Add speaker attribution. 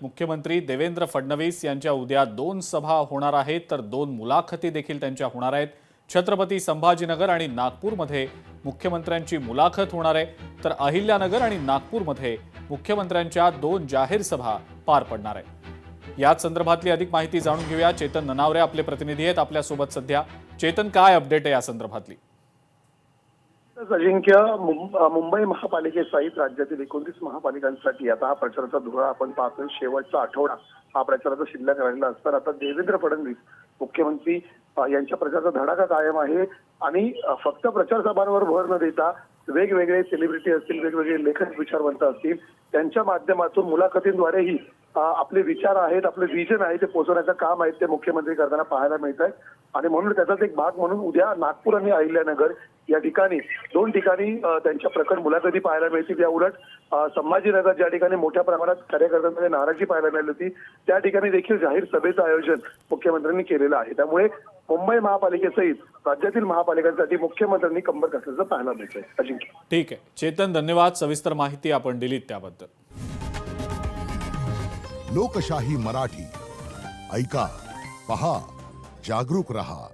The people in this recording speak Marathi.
Speaker 1: मुख्यमंत्री देवेंद्र फडणवीस यांच्या उद्या 2 सभा होणार आहेत, तर 2 मुलाखती देखील त्यांच्या होणार आहेत। छत्रपती संभाजीनगर आणि नागपूरमध्ये मुख्यमंत्र्यांची मुलाखत होणार आहे, तर अहिल्यानगर आणि नागपूरमध्ये मुख्यमंत्र्यांच्या 2 जाहीर सभा पार पडणार आहेत। याच संदर्भातली अधिक माहिती जाणून घेऊया। चेतन ननावरे आपले प्रतिनिधी आहेत आपल्या सोबत सध्या। चेतन, काय अपडेट आहे या संदर्भातली?
Speaker 2: अजिंक्य, मुंबई महापालिकेसहित राज्यातील 29 महापालिकांसाठी आता हा प्रचाराचा धुरा आपण पाहतोय। शेवटचा आठवडा हा प्रचाराचा शिल्लक राहिलेला असताना आता देवेंद्र फडणवीस मुख्यमंत्री यांच्या प्रचाराचा धडाका कायम आहे आणि फक्त प्रचार सभांवर भर न देता वेगवेगळे सेलिब्रिटी असतील, वेगवेगळे लेखक विचारवंत असतील, त्यांच्या माध्यमातून मुलाखतींद्वारेही आपले विचार आहेत, आपले विजन आहे ते पोहोचवण्याचं काम आहे ते मुख्यमंत्री करताना पाहायला मिळत आहे। आणि म्हणून त्याचाच एक भाग म्हणून उद्या नागपूर आणि अहिल्यानगर या ठिकाणी 2 ठिकाणी त्यांच्या प्रकट मुलाखती पाहायला मिळतील। या उलट संभाजीनगर ज्या ठिकाणी मोठ्या प्रमाणात कार्यकर्त्यांमध्ये नाराजी पाहायला मिळाली होती त्या ठिकाणी देखील जाहीर सभेचं आयोजन मुख्यमंत्र्यांनी केलेलं आहे। त्यामुळे मुंबई महापालिकेसहित राज्यातील महापालिकांसाठी मुख्यमंत्र्यांनी कंबर कसल्याचं पाहायला मिळतंय। अजिंक्य,
Speaker 1: ठीक आहे चेतन, धन्यवाद। सविस्तर माहिती आपण दिलीत त्याबद्दल।
Speaker 3: लोकशाही मराठी ऐका, पहा, जागरूक रहा।